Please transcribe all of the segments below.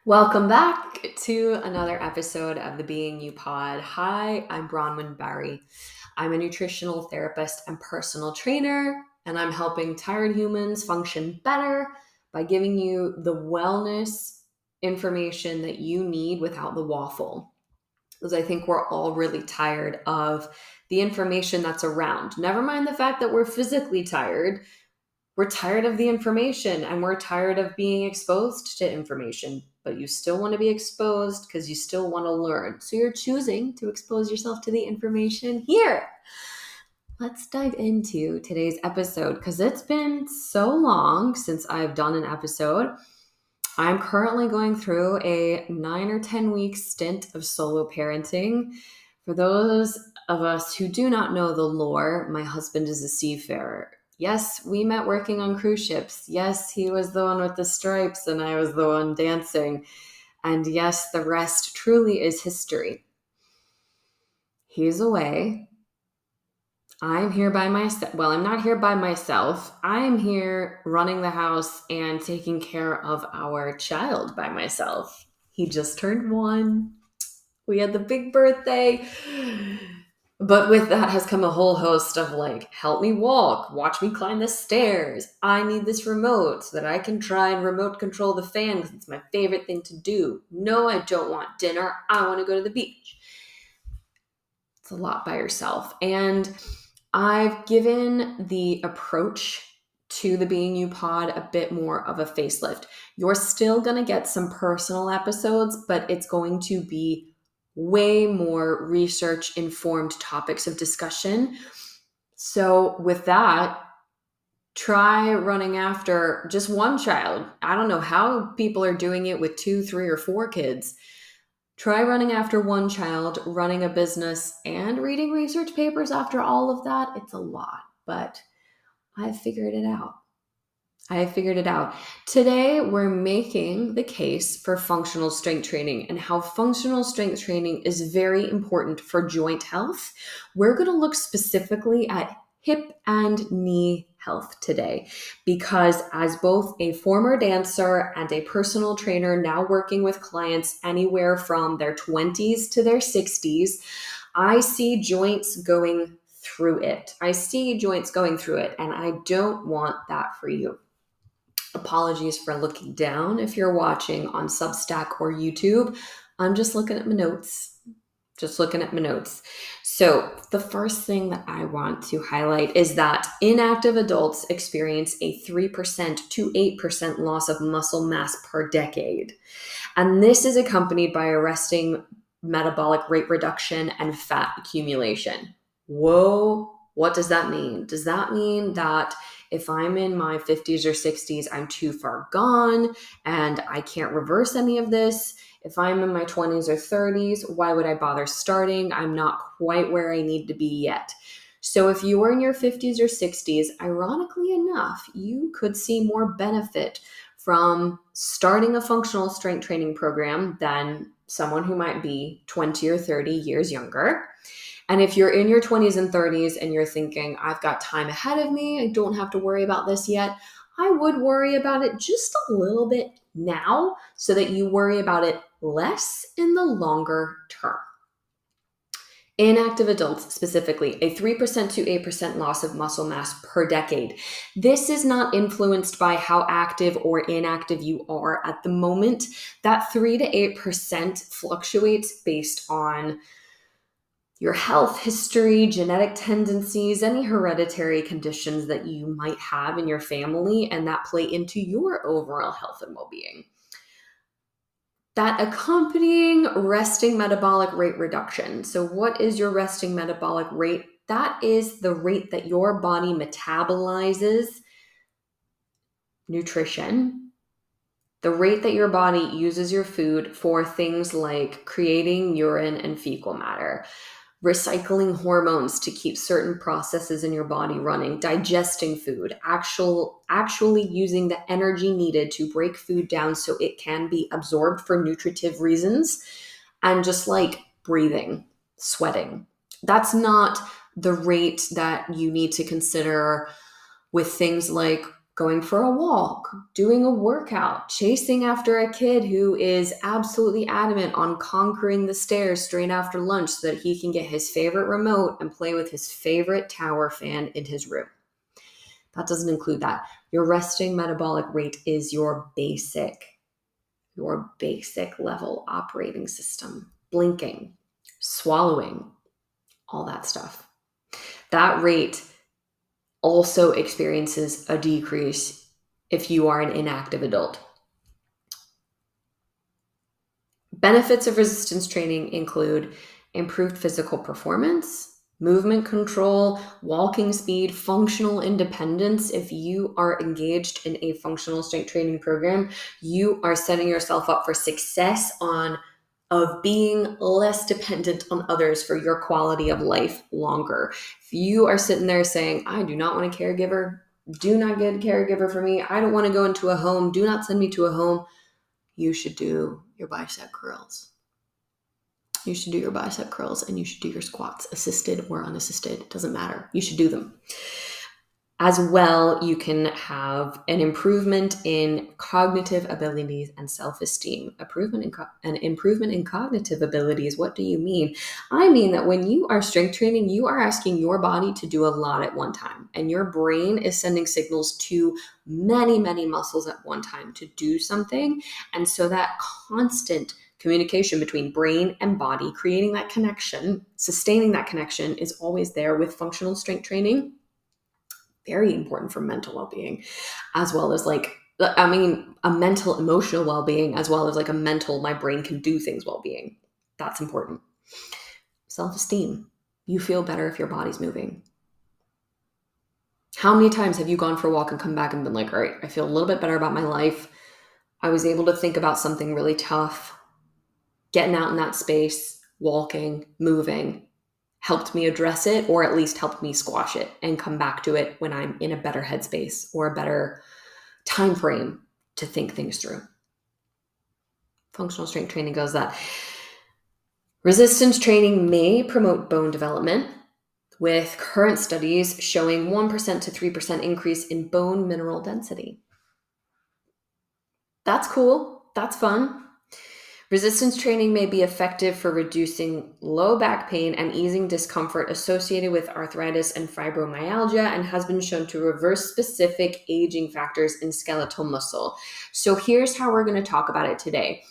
Welcome back to another episode of the Being You Pod. Hi, I'm Bronwyn Barry. I'm a nutritional therapist and personal trainer, and I'm helping tired humans function better by giving you the wellness information that you need without the waffle. Because I think we're all really tired of the information that's around. Never mind the fact that we're physically tired. We're tired of the information and we're tired of being exposed to information, but you still want to be exposed because you still want to learn. So you're choosing to expose yourself to the information here. Let's dive into today's episode because it's been so long since I've done an episode. I'm currently going through a 9 or 10 week stint of solo parenting. For those of us who do not know the lore, my husband is a seafarer. Yes, we met working on cruise ships. Yes, he was the one with the stripes and I was the one dancing. And yes, the rest truly is history. He's away. I'm here by myself. Well, I'm not here by myself. I'm here running the house and taking care of our child by myself. He just turned 1. We had the big birthday. But with that has come a whole host of help me walk, watch me climb the stairs. I need this remote so that I can try and remote control the fan because it's my favorite thing to do. No, I don't want dinner. I want to go to the beach. It's a lot by yourself. And I've given the approach to the Being You Pod a bit more of a facelift. You're still going to get some personal episodes, but it's going to be way more research-informed topics of discussion. So with that, try running after just one child. I don't know how people are doing it with 2, 3, or 4 kids. Try running after one child, running a business, and reading research papers after all of that. It's a lot, but I've figured it out. Today, we're making the case for functional strength training and how functional strength training is very important for joint health. We're going to look specifically at hip and knee health today because as both a former dancer and a personal trainer now working with clients anywhere from their 20s to their 60s, I see joints going through it. And I don't want that for you. Apologies for looking down if you're watching on Substack or YouTube. I'm just looking at my notes. So the first thing that I want to highlight is that inactive adults experience a 3% to 8% loss of muscle mass per decade. And this is accompanied by arresting metabolic rate reduction and fat accumulation. Whoa, what does that mean? Does that mean that if I'm in my 50s or 60s, I'm too far gone and I can't reverse any of this? If I'm in my 20s or 30s, why would I bother starting? I'm not quite where I need to be yet. So if you are in your 50s or 60s, ironically enough, you could see more benefit from starting a functional strength training program than someone who might be 20 or 30 years younger. And if you're in your 20s and 30s and you're thinking, I've got time ahead of me, I don't have to worry about this yet, I would worry about it just a little bit now so that you worry about it less in the longer term. Inactive adults specifically, a 3% to 8% loss of muscle mass per decade. This is not influenced by how active or inactive you are at the moment. That 3 to 8% fluctuates based on your health history, genetic tendencies, any hereditary conditions that you might have in your family, and that play into your overall health and well-being. That accompanying resting metabolic rate reduction. So what is your resting metabolic rate? That is the rate that your body metabolizes nutrition, the rate that your body uses your food for things like creating urine and fecal matter, recycling hormones to keep certain processes in your body running, digesting food, actually using the energy needed to break food down so it can be absorbed for nutritive reasons, and just like breathing, sweating. That's not the rate that you need to consider with things like going for a walk, doing a workout, chasing after a kid who is absolutely adamant on conquering the stairs straight after lunch so that he can get his favorite remote and play with his favorite tower fan in his room. That doesn't include that. Your resting metabolic rate is your basic level operating system. Blinking, swallowing, all that stuff. That rate also experiences a decrease if you are an inactive adult. Benefits of resistance training include improved physical performance, movement control, walking speed, functional independence. If you are engaged in a functional strength training program, you are setting yourself up for success of being less dependent on others for your quality of life longer. If you are sitting there saying, I do not want a caregiver, do not get a caregiver for me, I don't want to go into a home, do not send me to a home, you should do your bicep curls. You should do your bicep curls and you should do your squats, assisted or unassisted, it doesn't matter. You should do them. As well, you can have an improvement in cognitive abilities and self-esteem. An improvement in cognitive abilities. What do you mean? I mean that when you are strength training, you are asking your body to do a lot at one time. And your brain is sending signals to many, many muscles at one time to do something. And so that constant communication between brain and body, creating that connection, sustaining that connection is always there with functional strength training. Very important for mental well-being, as well as a mental emotional well-being, as well as a mental, my brain can do things well-being. That's important. Self-esteem. You feel better if your body's moving. How many times have you gone for a walk and come back and been like, all right, I feel a little bit better about my life. I was able to think about something really tough. Getting out in that space, walking, moving, helped me address it, or at least helped me squash it and come back to it when I'm in a better headspace or a better time frame to think things through. Functional strength training goes that. Resistance training may promote bone development, with current studies showing 1% to 3% increase in bone mineral density. That's cool. That's fun. Resistance training may be effective for reducing low back pain and easing discomfort associated with arthritis and fibromyalgia, and has been shown to reverse specific aging factors in skeletal muscle. So here's how we're going to talk about it today.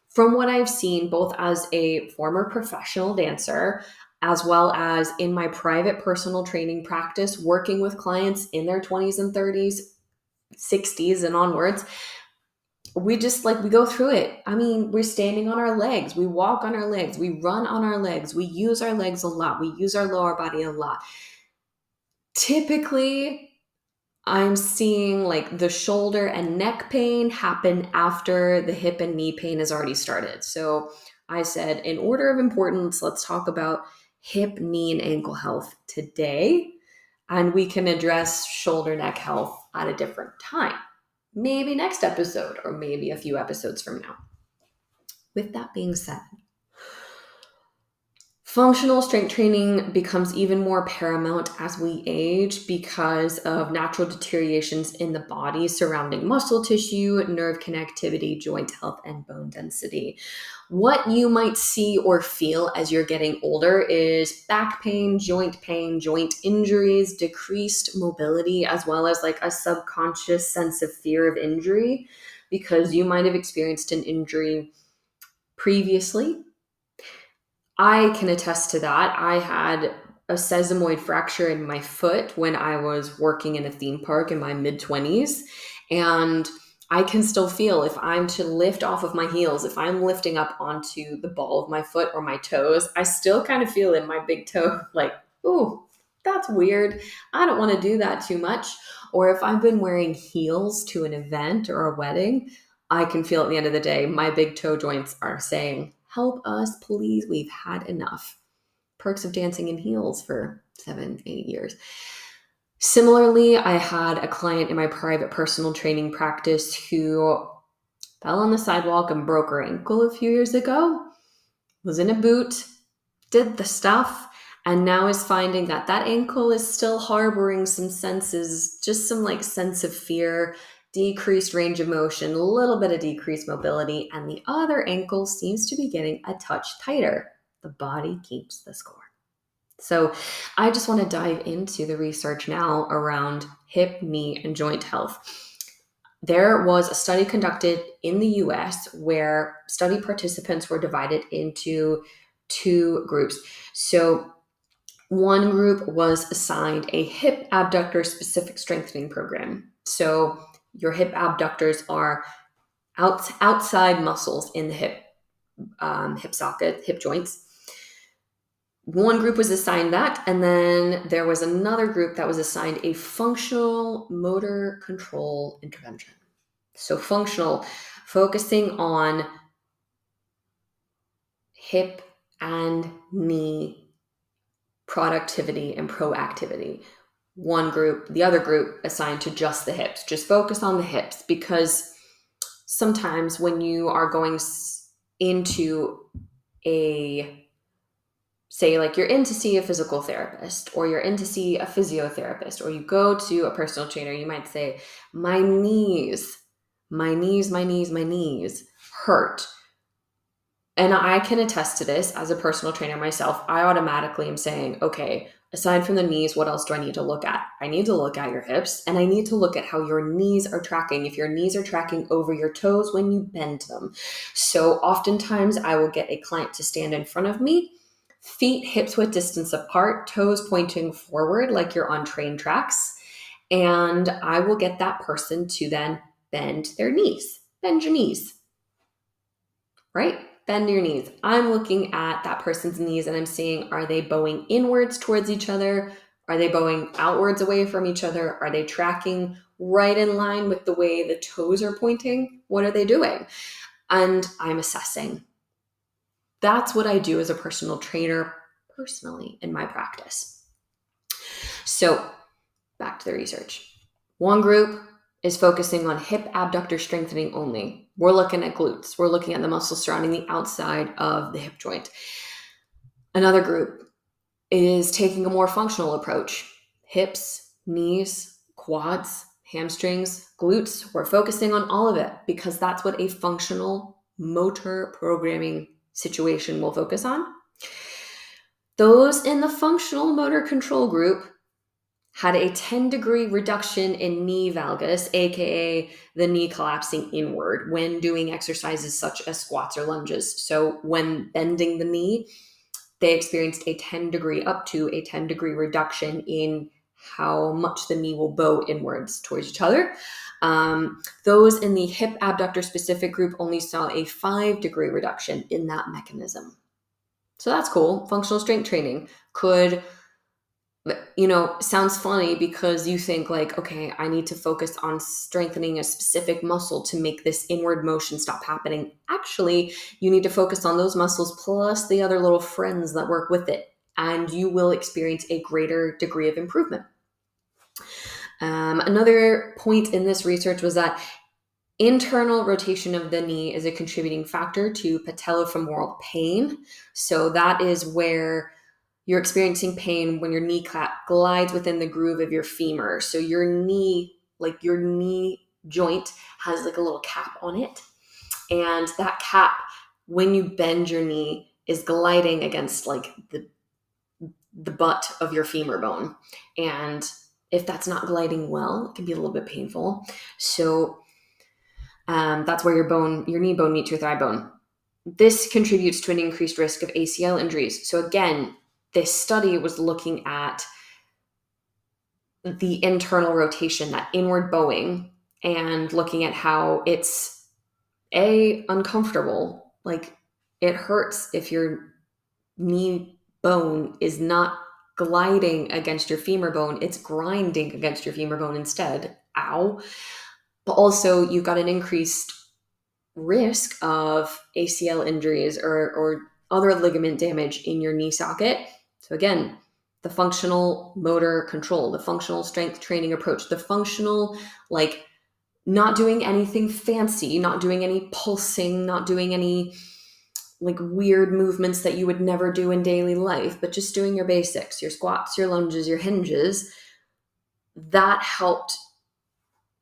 From what I've seen, both as a former professional dancer, as well as in my private personal training practice, working with clients in their 20s and 30s, 60s and onwards, we go through it. I mean, we're standing on our legs. We walk on our legs. We run on our legs. We use our legs a lot. We use our lower body a lot. Typically, I'm seeing the shoulder and neck pain happen after the hip and knee pain has already started. So I said, in order of importance, let's talk about hip, knee, and ankle health today. And we can address shoulder, neck health at a different time. Maybe next episode, or maybe a few episodes from now. With that being said, functional strength training becomes even more paramount as we age because of natural deteriorations in the body surrounding muscle tissue, nerve connectivity, joint health, and bone density. What you might see or feel as you're getting older is back pain, joint injuries, decreased mobility, as well as a subconscious sense of fear of injury because you might have experienced an injury previously. I can attest to that. I had a sesamoid fracture in my foot when I was working in a theme park in my mid-20s. And I can still feel if I'm to lift off of my heels, if I'm lifting up onto the ball of my foot or my toes, I still kind of feel in my big toe ooh, that's weird. I don't want to do that too much. Or if I've been wearing heels to an event or a wedding, I can feel at the end of the day, my big toe joints are saying, help us, please. We've had enough. Perks of dancing in heels for 7-8 years. Similarly, I had a client in my private personal training practice who fell on the sidewalk and broke her ankle a few years ago, was in a boot, did the stuff, and now is finding that that ankle is still harboring some senses, just some like sense of fear, decreased range of motion, a little bit of decreased mobility, and the other ankle seems to be getting a touch tighter. The body keeps the score. So I just want to dive into the research now around hip, knee, and joint health. There was a study conducted in the US where study participants were divided into two groups. So one group was assigned a hip abductor specific strengthening program. So your hip abductors are outside muscles in the hip socket, hip joints. One group was assigned that, and then there was another group that was assigned a functional motor control intervention. So functional, focusing on hip and knee productivity and proactivity. One group, the other group assigned to just the hips, just focus on the hips, because sometimes when you are going into say like you're in to see a physical therapist, or you're in to see a physiotherapist, or you go to a personal trainer, you might say, my knees hurt. And I can attest to this as a personal trainer myself. I automatically am saying, okay, aside from the knees, what else do I need to look at? I need to look at your hips, and I need to look at how your knees are tracking. If your knees are tracking over your toes when you bend them. So oftentimes I will get a client to stand in front of me, feet hips width distance apart, toes pointing forward like you're on train tracks. And I will get that person to then bend their knees. Bend your knees, right? Bend your knees. I'm looking at that person's knees and I'm seeing, are they bowing inwards towards each other? Are they bowing outwards away from each other? Are they tracking right in line with the way the toes are pointing? What are they doing? And I'm assessing. That's what I do as a personal trainer personally in my practice. So back to the research. One group is focusing on hip abductor strengthening only. We're looking at glutes. We're looking at the muscles surrounding the outside of the hip joint. Another group is taking a more functional approach. Hips, knees, quads, hamstrings, glutes. We're focusing on all of it because that's what a functional motor programming situation will focus on. Those in the functional motor control group had a 10-degree reduction in knee valgus, aka the knee collapsing inward, when doing exercises such as squats or lunges. So when bending the knee, they experienced up to a 10-degree reduction in how much the knee will bow inwards towards each other. Those in the hip abductor specific group only saw a 5-degree reduction in that mechanism. So that's cool. Functional strength training could, sounds funny because you think like, okay, I need to focus on strengthening a specific muscle to make this inward motion stop happening. Actually, you need to focus on those muscles plus the other little friends that work with it, and you will experience a greater degree of improvement. Another point in this research was that internal rotation of the knee is a contributing factor to patellofemoral pain. So that is where you're experiencing pain when your kneecap glides within the groove of your femur. So your knee joint has like a little cap on it. And that cap, when you bend your knee, is gliding against like the butt of your femur bone. And if that's not gliding well, it can be a little bit painful. So that's where your knee bone meets your thigh bone. This contributes to an increased risk of ACL injuries. So again, this study was looking at the internal rotation, that inward bowing, and looking at how it's uncomfortable. Like it hurts if your knee bone is not gliding against your femur bone, it's grinding against your femur bone instead. Ow. But also you've got an increased risk of ACL injuries or other ligament damage in your knee socket. So again, the functional motor control, the functional strength training approach, the functional, like not doing anything fancy, not doing any pulsing, not doing any like weird movements that you would never do in daily life, but just doing your basics, your squats, your lunges, your hinges, that helped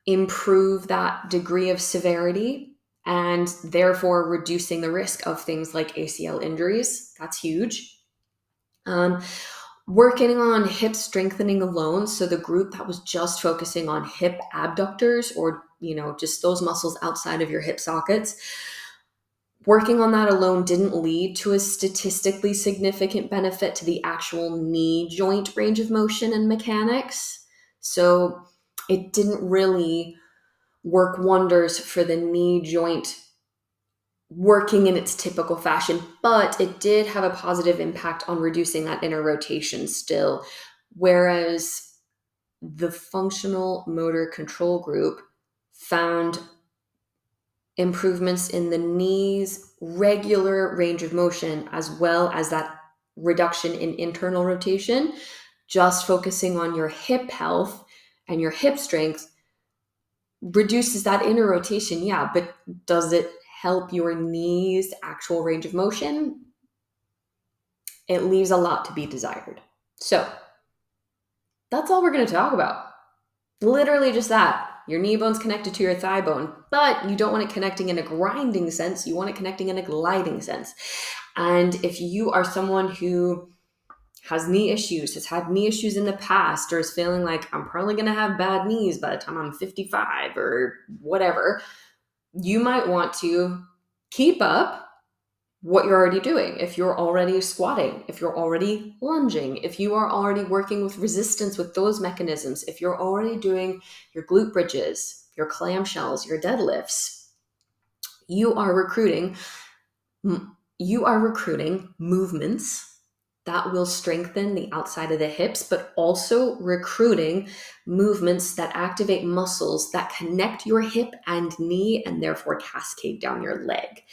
improve that degree of severity and therefore reducing the risk of things like ACL injuries. That's huge. Working on hip strengthening alone. So the group that was just focusing on hip abductors or, just those muscles outside of your hip sockets, working on that alone didn't lead to a statistically significant benefit to the actual knee joint range of motion and mechanics. So it didn't really work wonders for the knee joint working in its typical fashion, but it did have a positive impact on reducing that inner rotation still. Whereas the functional motor control group found improvements in the knee's regular range of motion, as well as that reduction in internal rotation, just focusing on your hip health and your hip strength reduces that inner rotation. Yeah, but does it help your knee's actual range of motion? It leaves a lot to be desired. So that's all we're going to talk about. Literally just that. Your knee bone's connected to your thigh bone, but you don't want it connecting in a grinding sense. You want it connecting in a gliding sense. And if you are someone who has knee issues, has had knee issues in the past, or is feeling like I'm probably going to have bad knees by the time I'm 55 or whatever, you might want to keep up what you're already doing. If you're already squatting, if you're already lunging, if you are already working with resistance with those mechanisms, if you're already doing your glute bridges, your clamshells, your deadlifts, you are recruiting movements that will strengthen the outside of the hips, but also recruiting movements that activate muscles that connect your hip and knee and therefore cascade down your leg.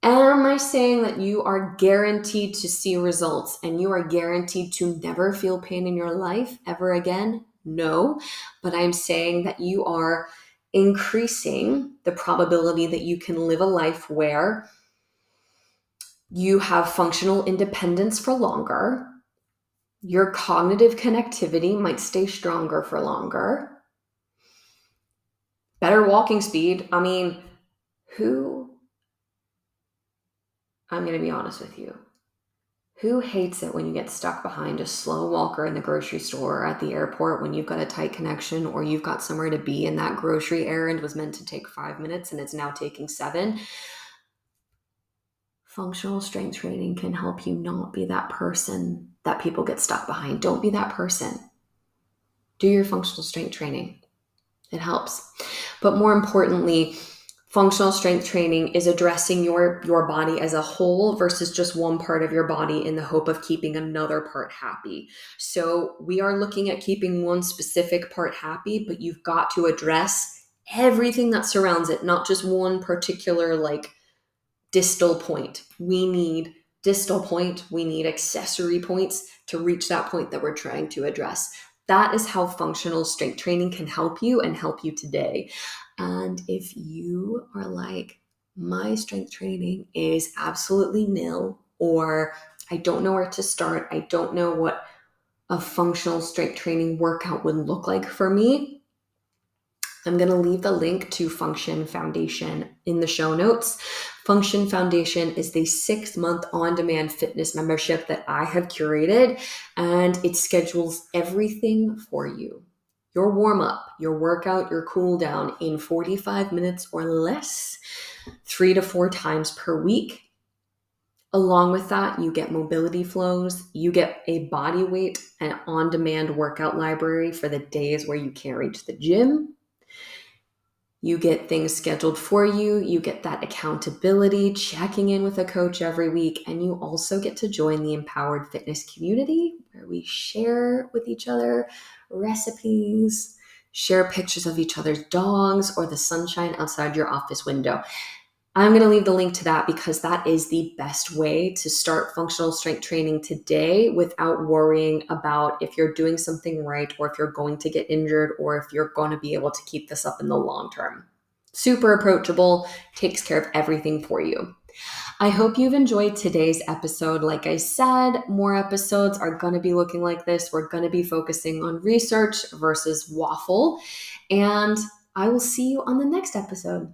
Am I saying that you are guaranteed to see results and you are guaranteed to never feel pain in your life ever again? No, but I'm saying that you are increasing the probability that you can live a life where you have functional independence for longer. Your cognitive connectivity might stay stronger for longer. Better walking speed. I'm going to be honest with you. Who hates it when you get stuck behind a slow walker in the grocery store or at the airport when you've got a tight connection or you've got somewhere to be and that grocery errand was meant to take 5 minutes and it's now taking 7? Functional strength training can help you not be that person that people get stuck behind. Don't be that person. Do your functional strength training. It helps. But more importantly, functional strength training is addressing your body as a whole versus just one part of your body in the hope of keeping another part happy. So we are looking at keeping one specific part happy, but you've got to address everything that surrounds it, not just one particular distal point. We need distal point. We need accessory points to reach that point that we're trying to address. That is how functional strength training can help you and help you today. And if you are like, my strength training is absolutely nil, or I don't know where to start, I don't know what a functional strength training workout would look like for me, I'm going to leave the link to Function Foundation in the show notes. Function Foundation is the 6-month on-demand fitness membership that I have curated, and it schedules everything for you. Your warm-up, your workout, your cool down in 45 minutes or less, 3 to 4 times per week. Along with that, you get mobility flows, you get a body weight and on-demand workout library for the days where you can't reach the gym. You get things scheduled for you. You get that accountability, checking in with a coach every week. And you also get to join the Empowered Fitness community where we share with each other recipes, share pictures of each other's dogs or the sunshine outside your office window. I'm going to leave the link to that because that is the best way to start functional strength training today without worrying about if you're doing something right or if you're going to get injured or if you're going to be able to keep this up in the long term. Super approachable, takes care of everything for you. I hope you've enjoyed today's episode. Like I said, more episodes are going to be looking like this. We're going to be focusing on research versus waffle. And I will see you on the next episode.